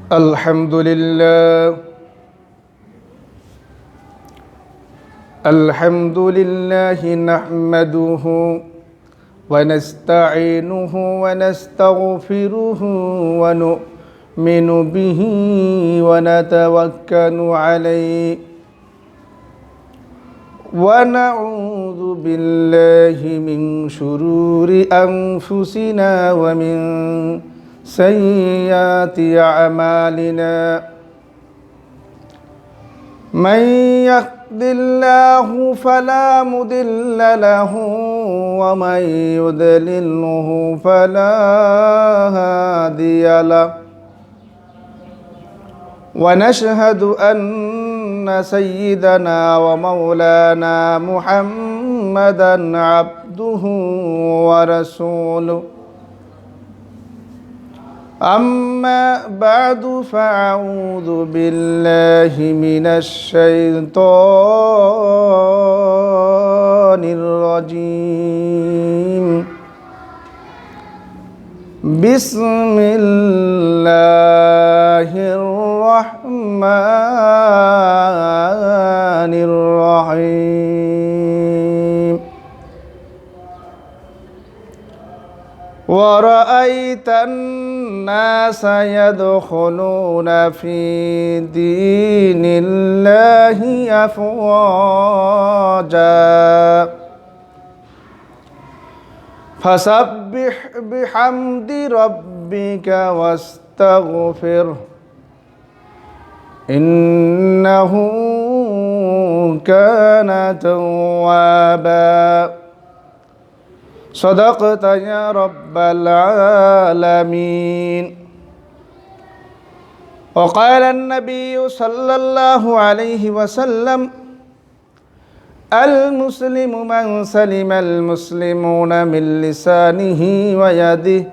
الحمد لله نحمده ونستعينه ونستغفره ونؤمن به ونتوكل عليه ونعوذ بالله من شرور أنفسنا ومن سيئات أعمالنا من يهد الله فلا مضل له ومن يضلله فلا هادي له ونشهد أن سيدنا ومولانا محمدا عبده ورسوله أما بعد فأعوذ بالله من الشيطان الرجيم بسم الله الرحمن الرحيم ورأيت الناس يدخلون في دين الله أفواجا فسبح بحمد ربك واستغفره إنه كان توابا صدقت يا رب العالمين وقال النبي صلى الله عليه وسلم المسلم من سلم المسلمون من لسانه ويده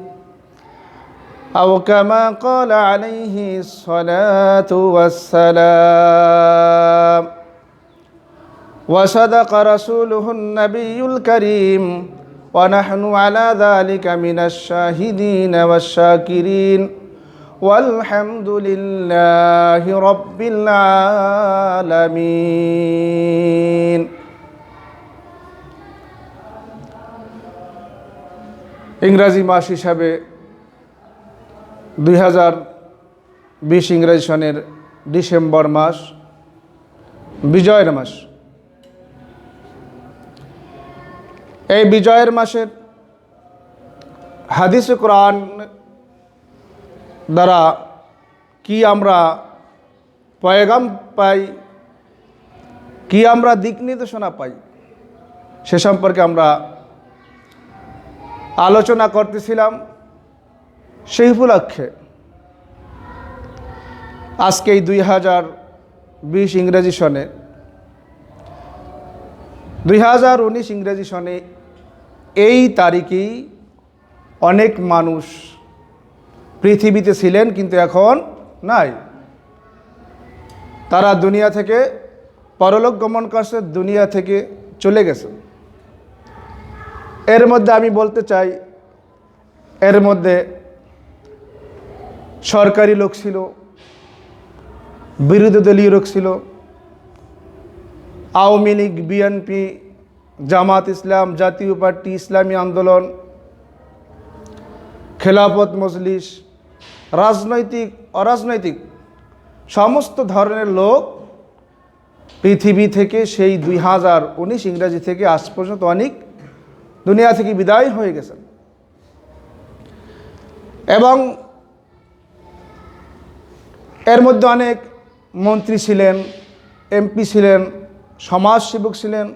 أو كما قال عليه الصلاة والسلام وصدق رسوله النبي الكريم ونحن على ذلك من الشاهدين والشاكرين والحمد لله رب العالمين ইংরাজি মাস হিসাবে 2020 ইংরেজি সনের ডিসেম্বর মাস বিজয়ের মাস। এই বিজয়ের মাসের হাদিস কোরআন দ্বারা কি আমরা পয়গাম পাই, কি আমরা দিক নির্দেশনা পাই, সে সম্পর্কে আমরা আলোচনা করতেছিলাম। সেই উপলক্ষে আজকে এই 2020 ইংরেজি সনে 2019 ইংরেজি সনে এই তারিখেই অনেক মানুষ পৃথিবীতে ছিলেন কিন্তু এখন নাই। তারা দুনিয়া থেকে পরলোক গমন করছে, দুনিয়া থেকে চলে গেছে। এর মধ্যে আমি বলতে চাই, এর মধ্যে সরকারি লোক ছিল, বিরোধী দলীয় লোক ছিল, আওয়ামী লীগ, বিএনপি, জামাত ইসলাম, জাতীয় পার্টি, ইসলামী আন্দোলন, খেলাফত মজলিস, রাজনৈতিক অরাজনৈতিক সমস্ত ধরনের লোক পৃথিবী থেকে সেই 2019 ইংরেজি থেকে আজ পর্যন্ত অনেক দুনিয়া থেকে বিদায় হয়ে গেছেন। এবং এর মধ্যে অনেক মন্ত্রী ছিলেন, এমপি ছিলেন, সমাজসেবক ছিলেন,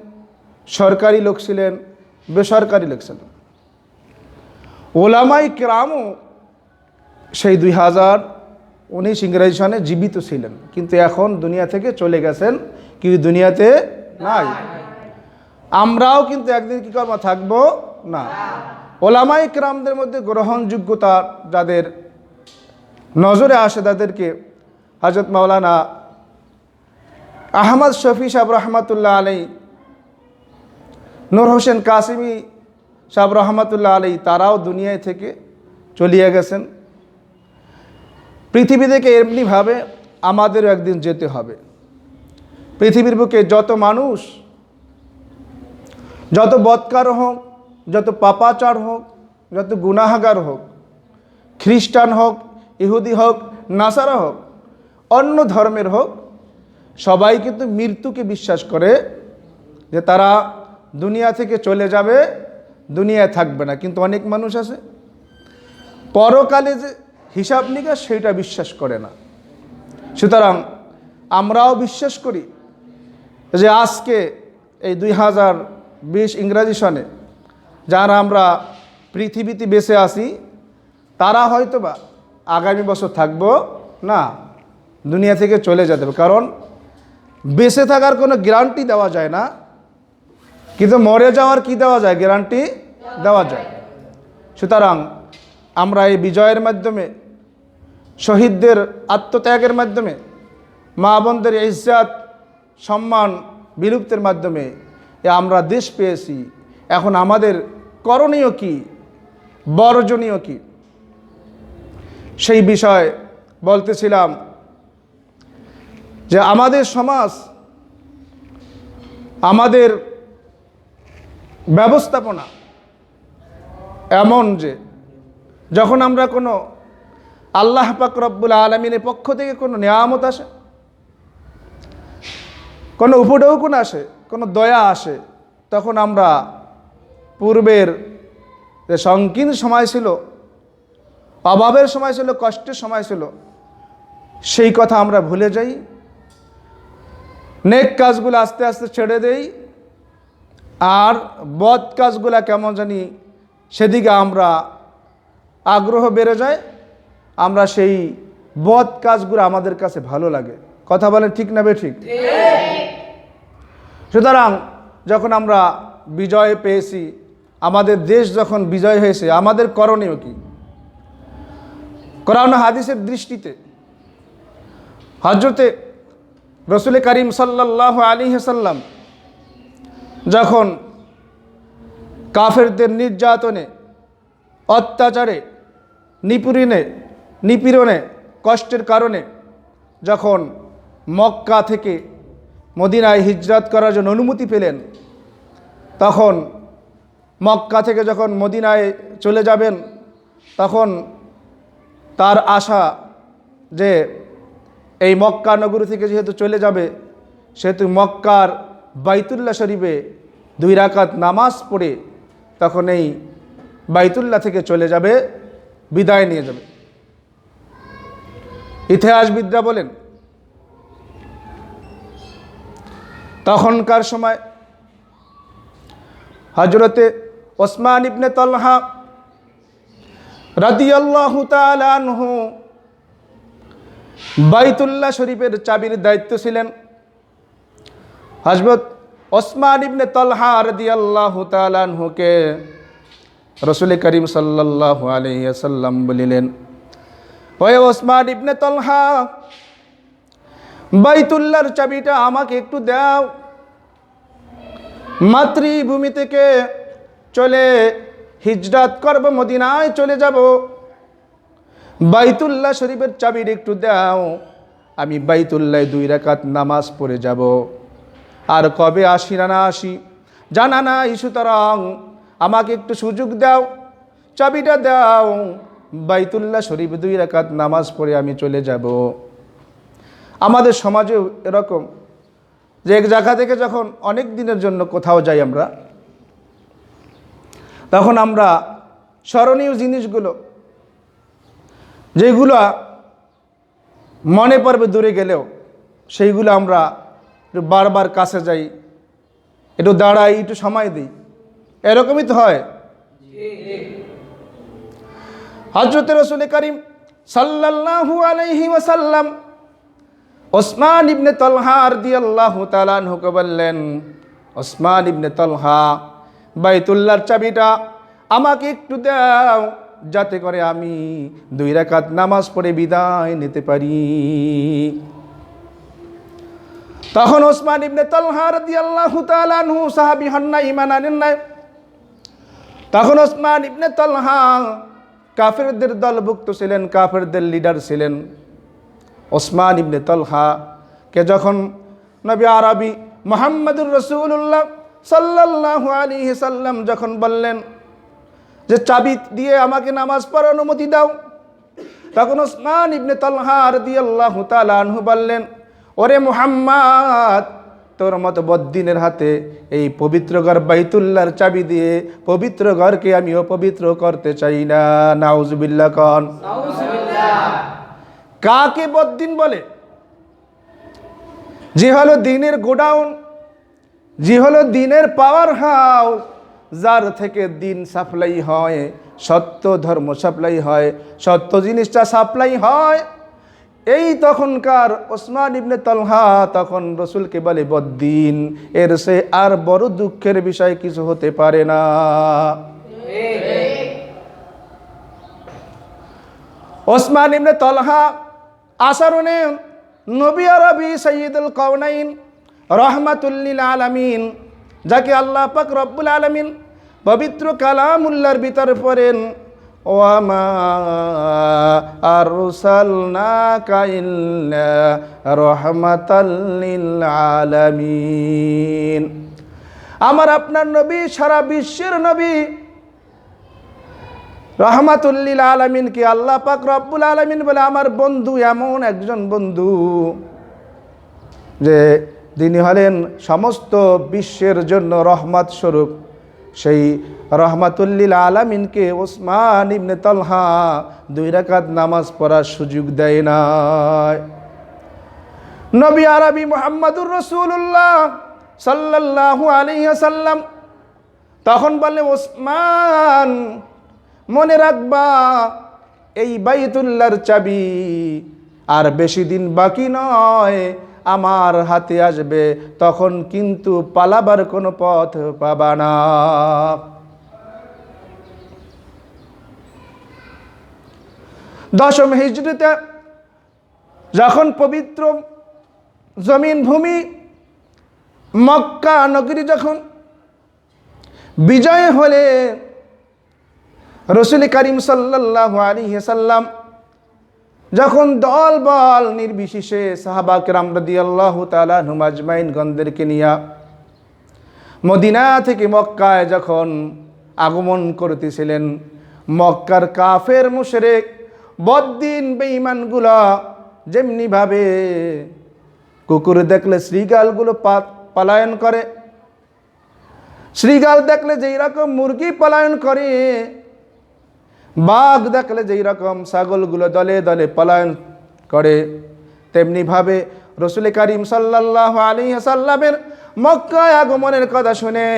সরকারি লোক ছিলেন, বেসরকারি লোক ছিলেন। ওলামাই কেরামও সেই 2019 ইংরেজি সনে জীবিত ছিলেন কিন্তু এখন দুনিয়া থেকে চলে গেছেন, কিন্তু দুনিয়াতে নাই। আমরাও কিন্তু একদিন কি করবো, থাকবো না। ওলামাই কেরামদের মধ্যে গ্রহণযোগ্যতা যাদের নজরে আসে তাদেরকে হযরত মাওলানা আহমদ শফি সাহেব রহমতুল্লাহ আলাই, নূর হোসেন কাসিমি সাহেব রহমতুল্লাহ আলাই, তারাও দুনিয়া থেকে চলিয়ে গেছেন। পৃথিবী থেকে এমনিভাবে আমাদেরও একদিন যেতে হবে। পৃথিবীর বুকে যত মানুষ, যত বদকার হোক, যত পাপাচার হোক, যত গুনাহগার হোক, খ্রিস্টান হোক, ইহুদি হোক, নাসারা হোক, অন্য ধর্মের হোক, সবাই কিন্তু মৃত্যুকে বিশ্বাস করে, যে তারা দুনিয়া থেকে চলে যাবে, দুনিয়ায় থাকবে না। কিন্তু অনেক মানুষ আছে পরকালে যে হিসাব নিকাশ সেটা বিশ্বাস করে না। সুতরাং আমরাও বিশ্বাস করি যে আজকে এই 2020 ইংরাজি সনে যারা আমরা পৃথিবীতে বেঁচে আছি, তারা হয়তোবা আগামী বছর থাকবো না, দুনিয়া থেকে চলে যেতে হবে। কারণ বেঁচে থাকার কোনো গ্যারান্টি দেওয়া যায় না, কিন্তু মরে যাওয়ার কি দেওয়া যায়? গ্যারান্টি দেওয়া যায়। সুতরাং আমরা এই বিজয়ের মাধ্যমে, শহীদদের আত্মত্যাগের মাধ্যমে, মা বোনদের ইজ্জত সম্মান বিলুপ্তের মাধ্যমে আমরা দেশ পেয়েছি। এখন আমাদের করণীয় কি, বর্জনীয় কি, সেই বিষয় বলতেছিলাম যে আমাদের সমাজ, আমাদের ব্যবস্থাপনা এমন যে যখন আমরা কোনো আল্লাহ পাক রব্বুল আলামিনের পক্ষ থেকে কোনো নিয়ামত আসে, কোনো উপঢৌকন আসে, কোনো দয়া আসে, তখন আমরা পূর্বের যে সংকীর্ণ সময় ছিল, অভাবের সময় ছিল, কষ্টের সময় ছিল, সেই কথা আমরা ভুলে যাই। নেক কাজগুলো আস্তে আস্তে ছেড়ে দেই, আর বদ কাজগুলা কেমন জানি সেদিকে আমরা আগ্রহ বেড়ে যায়। আমরা সেই বদ কাজগুলো আমাদের কাছে ভালো লাগে। কথা বলেন ঠিক না বেঠিক? সুতরাং যখন আমরা বিজয় পেয়েছি, আমাদের দেশ যখন বিজয় হয়েছে, আমাদের করণীয় কি? কোরআন হাদিসের দৃষ্টিতে হযরতে রাসূল করিম সাল্লাল্লাহু আলাইহি ওয়াসাল্লাম যখন কাফেরদের নির্যাতনে, অত্যাচারে, নিপীড়নে, কষ্টের কারণে যখন মক্কা থেকে মদিনায় হিজরত করার জন্য অনুমতি পেলেন, তখন মক্কা থেকে যখন মদিনায় চলে যাবেন, তখন তার আশা যে এই মক্কা নগরী থেকে যেহেতু চলে যাবে, সেহেতু মক্কার বাইতুল্লাহ শরীফে 2 রাকাত নামাজ পড়ে তখন এই বাইতুল্লাহ থেকে চলে যাবে, বিদায় নিয়ে যাবে। ইতিহাসবিদরা বলেন তখনকার সময় হযরতে ওসমান ইবনে তালহা রাদিয়াল্লাহু তাআলা আনহু বাইতুল্লাহ শরীফের চাবির দায়িত্ব ছিলেন। হযরত ওসমান ইবনে তালহা রাদিয়াল্লাহু তাআলা আনহুকে রাসূল করিম সাল্লাল্লাহু আলাইহি ওয়াসাল্লাম বলিলেন, ওহে ওসমান ইবনে তালহা, বাইতুল্লাহর চাবিটা আমাকে একটু দাও। মাতৃভূমি থেকে চলে হিজরত করব, মদিনায় চলে যাব, বাইতুল্লাহ শরীফের চাবির একটু দাও। আমি বাইতুল্লাহ 2 রাকাত নামাজ পড়ে যাব। আর কবে আসি না আসি জানা নাই, সুতরাং আমাকে একটু সুযোগ দাও, চাবিটা দাও, বাইতুল্লাহ শরীফ 2 রাকাত নামাজ পড়ে আমি চলে যাব। আমাদের সমাজেও এরকম যে এক জায়গা থেকে যখন অনেক দিনের জন্য কোথাও যাই আমরা, তখন আমরা স্মরণীয় জিনিসগুলো যেগুলো মনে পড়বে দূরে গেলেও, সেইগুলো আমরা একটু বারবার কাছে যাই, একটু দাঁড়াই, একটু সময় দিই। এরকমই তো হয়। হযরত রাসূল করিম সাল্লাল্লাহু আলাইহি ওয়াসাল্লাম ওসমান ইবনে তালহা রাদিয়াল্লাহু তাআলা আনহুকে বললেন, ওসমান ইবনে তালহা, বাইতুল্লাহর চাবিটা আমাকে একটু দাও, যাতে করে আমি 2 রাকাত নামাজ পড়ে বিদায় নিতে পারি। তখন ওসমান ইবনে তালহা রাদিয়াল্লাহু তাআলা আনহু সাহাবী হন না, ঈমান আনেন না। তখন ওসমান ইবনে তালহা কাফেরদের দলভুক্ত ছিলেন, কাফেরদের লিডার ছিলেন। ওসমান ইবনে তলহা কে যখন নবী আরবি মুহাম্মদুর রাসূলুল্লাহ সাল্লাল্লাহু আলাইহি সাল্লাম যখন বললেন যে চাবি দিয়ে আমাকে নামাজ পড়ার অনুমতি দাও, তখন ওসমান ইবনে তলহা রাদিয়াল্লাহু তাআলা আনহু বললেন, ওরে মুহাম্মদ, তোর মতো বদ্দিনের হাতে এই পবিত্র ঘর বাইতুল্লাহর চাবি দিয়ে পবিত্র ঘরকে আমি অপবিত্র করতে চাই না। নাউজুবিল্লাহ কন। কাকে বদ্দিন বলে? যে হলো দিনের গোডাউন, যে হলো দিনের পাওয়ার হাউস, যার থেকে দিন সাপ্লাই হয়, সত্য ধর্ম সাপ্লাই হয়, সত্য জিনিসটা সাপ্লাই হয়, এই তখনকার ওসমান ইবনে তলহা তখন রসুলকে বলে বদ্দিন। এর সে আর বড় দুঃখের বিষয় কিছু হতে পারে না। ওসমান ইবনে তলহা আসারুনে নবী আরবি সাইয়্যিদুল কাওনাইন রাহমাতুল লিল আলামিন, যাকে আল্লাহ পাক রব্বুল আলামিন পবিত্র কালামুল্লাহর ভিতর পড়েন, ওয়া মা আরসালনাকা ইল্লা রাহমাতাল লিল আলামিন। আমার আপনার নবী সারা বিশ্বের নবী, রাহমাতুল লিল আলামিনকে আল্লাহ পাক রব্বুল আলামিন বলে আমার বন্ধু, এমন একজন বন্ধু যে তিনি হলেন সমস্ত বিশ্বের জন্য রহমত স্বরূপ। সেই রাহমাতুল লিল আলামিনকে ওসমান ইবনে তলহা 2 রাকাত নামাজ পড়ার সুযোগ দেয় না। নবী আরবি মুহাম্মদুর রাসূলুল্লাহ সাল্লাল্লাহু আলাইহি ওয়াসাল্লাম তখন বলে, ওসমান, মনে রাখবা এই বাইতুল্লাহর চাবি আর বেশি দিন বাকি নয়, আমার হাতে আসবে, তখন কিন্তু পালাবার কোনো পথ পাবা না। দশম হিজরিতে যখন পবিত্র জমিন ভূমি মক্কা নগরী যখন বিজয় হলে রসুল করিম সাল্লাল্লাহু আলাইহি সাল্লাম যখন দল বল নির্বিশেষে সাহাবা কেরাম রাদিয়াল্লাহু তাআলা আনহুম আজমাইন গণদেরকে নিয়ে মদিনা থেকে মক্কায় যখন আগমন করতেছিলেন, মক্কার কাফের মুশরিক বদ্দিন বেঈমানগুলো যেমনিভাবে কুকুর দেখলে শ্রীগালগুলো পলায়ন করে, শ্রীগাল দেখলে যেই রকম মুরগি পলায়ন করে, বাঘ দেখলে যেই রকম ছাগলগুলো দলে দলে পলায়ন করে, তেমনিভাবে রসুল করিম সাল্লাল্লাহু আলাইহি ওয়াসাল্লামের মক্কায় আগমনের কথা শুনে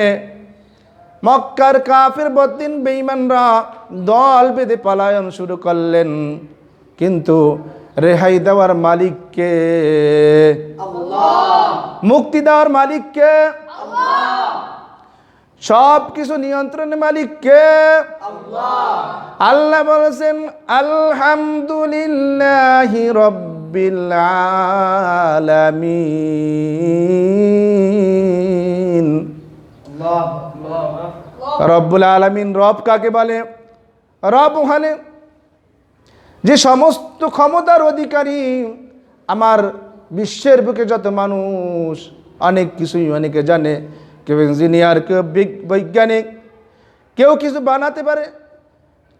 মক্কার কাফের বদ্দিন বেঈমানরা দল বেঁধে পলায়ন শুরু করলেন। কিন্তু রেহাই দেওয়ার মালিককে আল্লাহ, মুক্তি দেওয়ার মালিককে আল্লাহ, সব কিছু নিয়ন্ত্রণের মালিককে আল্লাহ। আল্লাহ বলেছেন, আলহামদুলিল্লাহি রাব্বিল আলামিন। রব্বুল আলামিন রব কাকে বলে? রব হলে যে সমস্ত ক্ষমতার অধিকারী। আমার বিশ্বের বুকে যত মানুষ অনেক কিছুই অনেকে জানে, কেউ ইঞ্জিনিয়ার, কেউ বৈজ্ঞানিক, কেউ কিছু বানাতে পারে,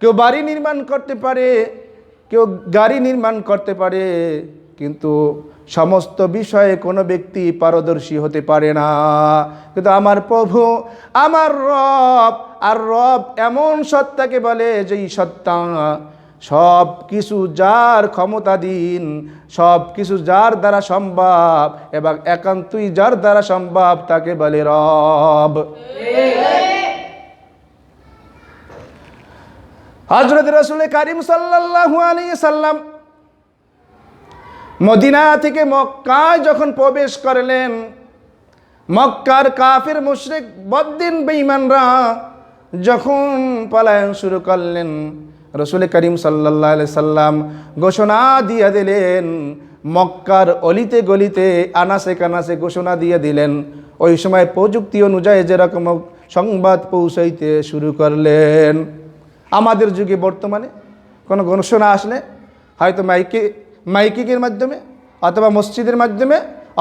কেউ বাড়ি নির্মাণ করতে পারে, কেউ গাড়ি নির্মাণ করতে পারে, কিন্তু সমস্ত বিষয়ে কোনো ব্যক্তি পারদর্শী হতে পারে না। কিন্তু আমার প্রভু, আমার রব, আর রব এমন সত্তাকে বলে যেই সত্তা সব কিছু যার ক্ষমতাধীন, সব কিছু যার দ্বারা সম্ভব এবং একান্তই যার দ্বারা সম্ভব তাকে বলে রব। হযরত রাসূল করিম সাল্লাল্লাহু আলাইহি সাল্লাম মদিনা থেকে মক্কায় যখন প্রবেশ করলেন, মক্কার কাফির মুশরিক বদ্দিন বেঈমানরা যখন পলায়ন শুরু করলেন, রসুল করিম সাল্লাল্লাহু আলাইহি সাল্লাম ঘোষণা দিয়ে দিলেন, মক্কার অলিতে গলিতে আনাসে কানাসে ঘোষণা দিয়ে দিলেন। ওই সময় প্রযুক্তি অনুযায়ী যেরকম সংবাদ পৌঁছাইতে শুরু করলেন, আমাদের যুগে বর্তমানে কোনো ঘোষণা আসলে হয়তো মাইকিংয়ের মাধ্যমে অথবা মসজিদের মাধ্যমে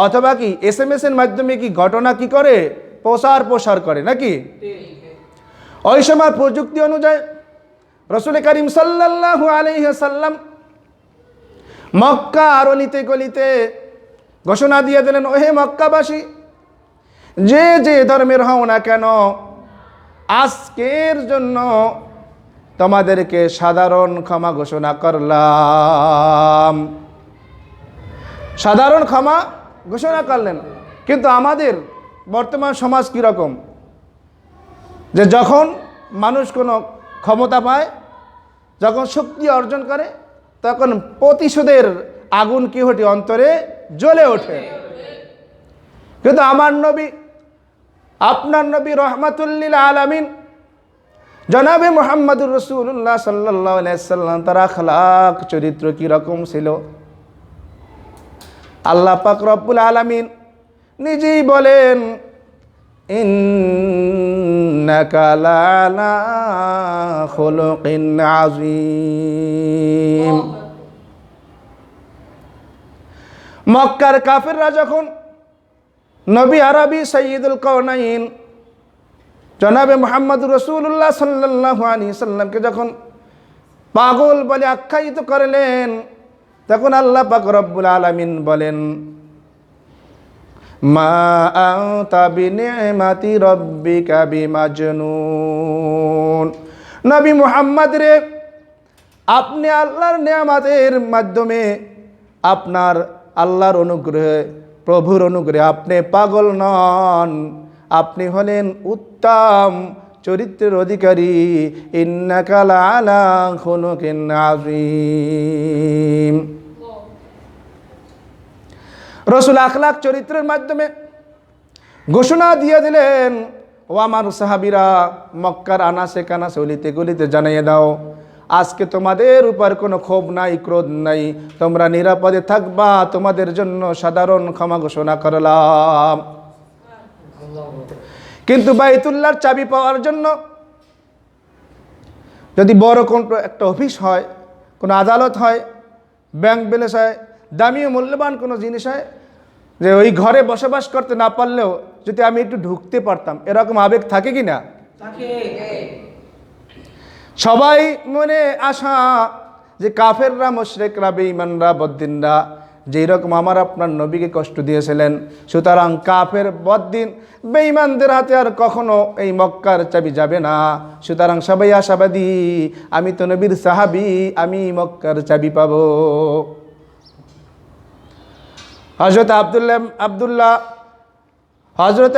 অথবা কি SMS এর মাধ্যমে কি ঘটনা কি করে প্রসার করে নাকি? ওই সময় প্রযুক্তি অনুযায়ী রাসূল করিম সাল্লাল্লাহু আলাইহি ওয়াসাল্লাম মক্কা আর অলিতে গলিতে ঘোষণা দিয়ে দিলেন, ওহে মক্কাবাসী, যে যে ধর্মের হও না কেন, আজকের জন্য তোমাদেরকে সাধারণ ক্ষমা ঘোষণা করলাম। সাধারণ ক্ষমা ঘোষণা করলেন। কিন্তু আমাদের বর্তমান সমাজ কীরকম, যে যখন মানুষ কোনো ক্ষমতা পায়, যখন শক্তি অর্জন করে, তখন প্রতিশোধের আগুন কি ওঠে, অন্তরে জ্বলে ওঠে। কিন্তু আমার নবী, আপনার নবী রহমাতুল লিল আলামিন জনাবে মুহাম্মদুর রাসূলুল্লাহ সাল্লাল্লাহু আলাইহি ওয়াসাল্লাম, তার আখলাক চরিত্র কি রকম ছিল, আল্লাহ পাক রব্বুল আলামিন নিজেই বলেন, ইন্নাকা লাআলা খুলুকিন আযীম। মক্কার কাফেররা যখন নবী আরবি সাইয়্যিদুল কাওনাইন জনাবে মুহাম্মদুর রাসূলুল্লাহ সাল্লাল্লাহু আলাইহি সাল্লামকে যখন পাগল বলে আখ্যায়িত করলেন, তখন আল্লাহ পাক রব্বুল আলামিন বলেন, মা আনতা বিনিমাতি রাব্বিকা বিমাজনুন। নবী মুহাম্মদ রে, আপনি আল্লাহর নেয়ামতের মাধ্যমে, আপনার আল্লাহর অনুগ্রহে, প্রভুর অনুগ্রহে আপনি পাগল নন, আপনি হলেন উত্তম চরিত্রের অধিকারী। ইন্নাকা লাআলা খুলুকিন আযীম। রাসূল আখলাক চরিত্রের মাধ্যমে ঘোষণা দিয়ে দিলেন, ও আমার সাহাবীরা, মক্কার আনাসে কানাসে অলিতে গলিতে জানিয়ে দাও, আজকে তোমাদের উপর কোনো ক্ষোভ নাই, ক্রোধ নাই, তোমরা নিরাপদে থাকবা, তোমাদের জন্য সাধারণ ক্ষমা ঘোষণা করলাম। কিন্তু বাইতুল্লাহর চাবি পাওয়ার জন্য যদি বড় কোন একটা অফিস হয়, কোনো আদালত হয়, ব্যাংক ব্যালেন্স হয়, দামি ও মূল্যবান কোনো জিনিস হয়, যে ওই ঘরে বসবাস করতে না পারলেও যদি আমি একটু ঢুকতে পারতাম, এরকম আবেগ থাকে কি না? সবাই মনে আশা যে কাফেররা, মুশরিকরা, বেঈমানরা, বদ্দিনরা যেই রকম আমার আপনার নবীকে কষ্ট দিয়েছিলেন, সুতরাং কাফের, বদ্দিন, বেঈমানদের হাতে আর কখনো এই মক্কার চাবি যাবে না। সুতরাং সবাই আশাবাদী, আমি তো নবীর সাহাবী, আমি মক্কার চাবি পাবো। হযরত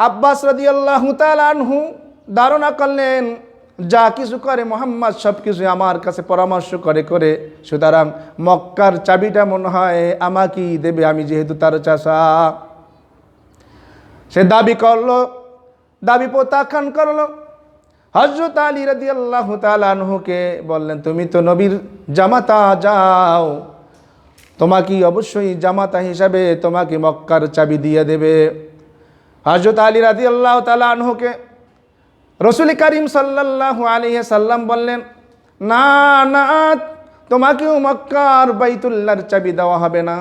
আব্বাস রাদিয়াল্লাহু তাআলা আনহু ধারণা করলেন, যা কিছু করে মুহাম্মদ সব কিছু আমার কাছে পরামর্শ করে, সুতরাং মক্কার চাবিটা মনে হয় আমাকেই দেবে, আমি যেহেতু তার চাচা। সে দাবি করলো, দাবি প্রত্যাখ্যান করলো। হযরত আলী রাদিয়াল্লাহু তাআলা আনহুকে বললেন, তুমি তো নবীর জামাতা, যাও, তোমাকে অবশ্যই জামাতা হিসাবে তোমাকে মক্কার চাবি দিয়ে দেবে। হযরত আলী রাদিয়াল্লাহু তাআলা আনহুকে রাসূল করিম সাল্লাল্লাহু আলাইহি সাল্লাম বললেন, না না, তোমাকেও মক্কার বাইতুল্লাহর চাবি দেওয়া হবে না।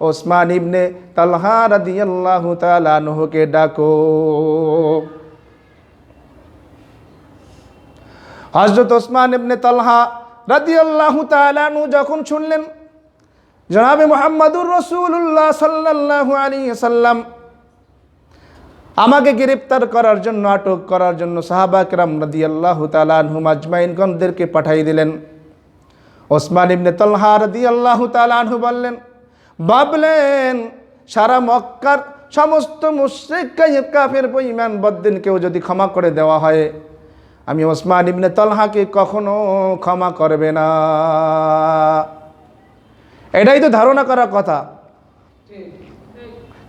ওসমান ইবনে তালহা রাদিয়াল্লাহু তাআলা আনহুকে ডাকো। হযরত ওসমান ইবনে তালহা রাদিয়াল্লাহু তাআলা আনহু যখন শুনলেন জনাবে মুহাম্মদুর রাসূলুল্লাহ সাল্লাল্লাহু আলাইহি সাল্লাম আমাকে গ্রেফতার করার জন্য, আটক করার জন্য সাহাবা কেরাম রাদিয়াল্লাহু তাআলা আনহুম আজমাইনগণদেরকে পাঠিয়ে দিলেন। ওসমান ইবনে তালহা রাদিয়াল্লাহু তাআলা আনহু বললেন, ভাবলেন সারা মক্কার সমস্ত মুশরিক, কাফের, বেঈমান, বদ্দিনকেও যদি ক্ষমা করে দেওয়া হয়, আমি ওসমান ইবনে তালহাকে কখনো ক্ষমা করবে না। এটাই তো ধারণা করার কথা।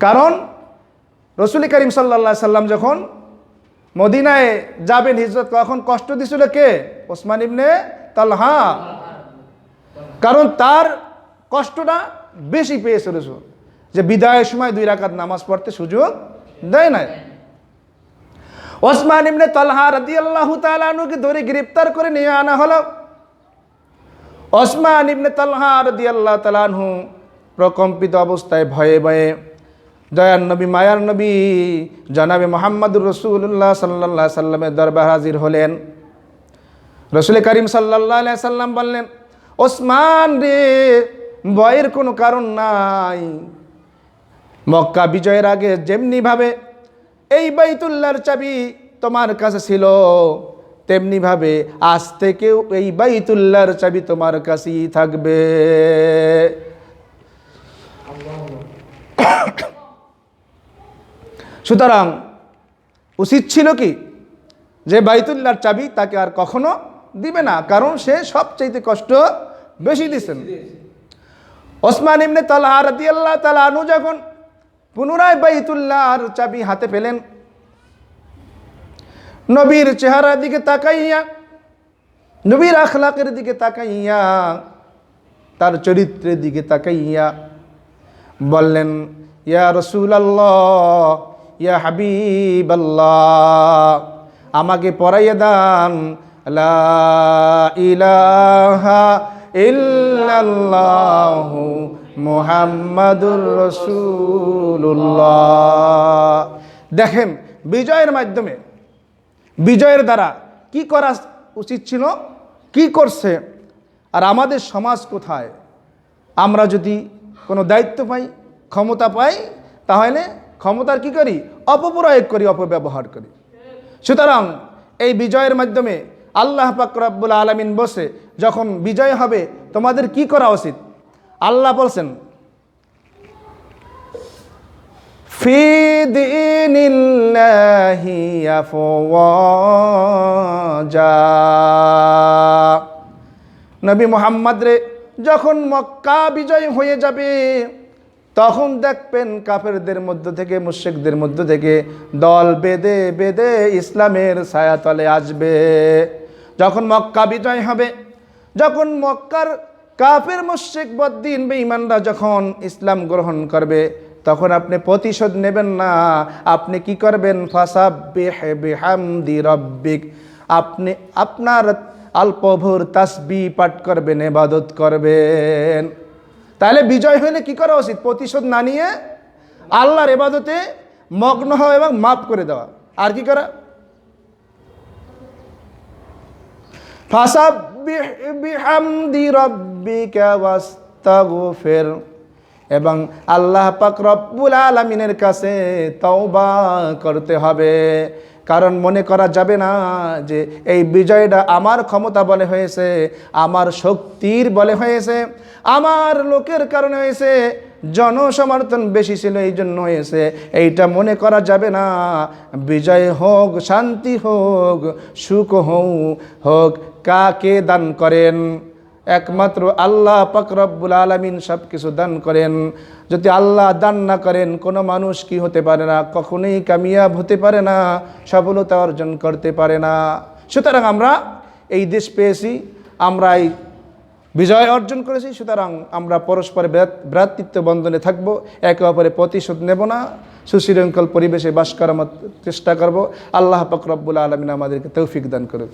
কারণ রাসূল করিম সাল্লাল্লাহু আলাইহি সাল্লাম যখন মদিনায় যাবেন হিজরত, তখন কষ্ট দিছিল কে? ওসমান ইবনে তালহা। কারণ তার কষ্টটা বেশি পেয়েছে রাসূল, যে বিদায়ের সময় 2 রাকাত নামাজ পড়তে সুযোগ দেয় না। ওসমান ইবনে তালহা রাদিয়াল্লাহু তাআলা আনহুকে ধরে গ্রেফতার করে নিয়ে আনা হলো। ওসমান ইবনে তালহা রাদিয়াল্লাহু তাআলা আনহু প্রকম্পিত অবস্থায় ভয়ে ভয়ে দয়ার নবী মায়ার নবী জনাবে মুহাম্মদুর রাসূলুল্লাহ সাল্লাল্লাহু আলাইহি সাল্লামের দরবারে হাজির হলেন। রাসূল করিম সাল্লাল্লাহু আলাইহি সাল্লাম বললেন, ওসমান রে, ভয়ের কোনো কারণ নাই। মক্কা বিজয়ের আগে যেমনি ভাবে এই বাইতুল্লাহর চাবি তোমার কাছে ছিল, তেমনি ভাবে আজ থেকেও এই বাইতুল্লাহর চাবি তোমার কাছেই থাকবে। সুতরাং উচিত ছিল কি যে বাইতুল্লাহর চাবি তাকে আর কখনো দিবে না, কারণ সে সবচাইতে কষ্ট বেশি দিয়েছেন। ওসমান ইবনে তালহা রাদিয়াল্লাহু তাআলা আনহু যখন পুনরায় বাইতুল্লাহর চাবি হাতে পেলেন, নবীর চেহারার দিকে তাকাইয়া, নবীর আখলাকের দিকে তাকাইয়া, তার চরিত্রের দিকে তাকাইয়া বললেন, ইয়া রাসূলুল্লাহ, ইয়া হাবিবাল্লাহ, আমাকে পড়াইয়া দান লা ইলাহা ইল্লাল্লাহু মুহাম্মাদুর রাসূলুল্লাহ। দেখেন, বিজয়ের মাধ্যমে, বিজয়ের দ্বারা কি করা উচিত ছিল, কি করছে। আর আমাদের সমাজ কোথায়? আমরা যদি কোনো দায়িত্ব পাই, ক্ষমতা পাই, তাহলে ক্ষমতার কি করি? অপপ্রয়োগ করি, অপব্যবহার করি। সুতরাং এই বিজয়ের মাধ্যমে আল্লাহ পাক রব্বুল আলামিন বসে যখন বিজয় হবে তোমাদের কি করা উচিত? আল্লাহ বলছেন, ফি দীনিল্লাহি আফওয়াজা। নবী মুহাম্মদ রে যখন মক্কা বিজয় হয়ে যাবে তখন দেখবেন কাফেরদের মধ্য থেকে, মুশরিকদের মধ্য থেকে দল বেঁধে বেঁধে ইসলামের ছায়াতলে আসবে। যখন মক্কা বিজয় হবে, যখন মক্কার কাফের মুশরিক বদ্দিন বেঈমানরা যখন ইসলাম গ্রহণ করবে, তখন আপনি প্রতিশোধ নেবেন না, আপনি কি করবেন? ফাসাব্বিহ বিহামদি রাব্বিক, আপনি আপনার অল্পভর তাসবিহ পাঠ করবেন, ইবাদত করবেন। তাহলে বিজয় হলে কি করা উচিত? প্রতিশোধ না নিয়ে আল্লাহর ইবাদতে মগ্ন হওয়া এবং মাফ করে দেওয়া। আর কি করা? ফাসাব্বিহ বিহামদি রাব্বিকা ওয়াস্তাগফির, এবং আল্লাহ পাক রব্বুল আলামিনের কাছে তওবা করতে হবে। কারণ মনে করা যাবে না যে এই বিজয়টা আমার ক্ষমতা বলে হয়েছে, আমার শক্তির বলে হয়েছে, আমার লোকের কারণে হয়েছে, জনসমর্থন বেশি ছিল এই জন্য হয়েছে, এইটা মনে করা যাবে না। বিজয় হোক, শান্তি হোক, সুখ হোক, কাকে দান করেন? একমাত্র আল্লাহ পাক রব্বুল আলামিন সব কিছু দান করেন। যদি আল্লাহ দান না করেন, কোনো মানুষ কি হতে পারে না, কখনোই কামিয়াব হতে পারে না, সফলতা অর্জন করতে পারে না। সুতরাং আমরা এই দেশ পেয়েছি, আমরা এই বিজয় অর্জন করেছি। সুতরাং আমরা পরস্পরের ভ্রাতৃত্ব বন্ধনে থাকবো, একে অপরের প্রতিশোধ নেব না, সুশৃঙ্খল পরিবেশে বাস করার চেষ্টা করব। আল্লাহ পাক রব্বুল আলামিন আমাদেরকে তৌফিক দান করুন।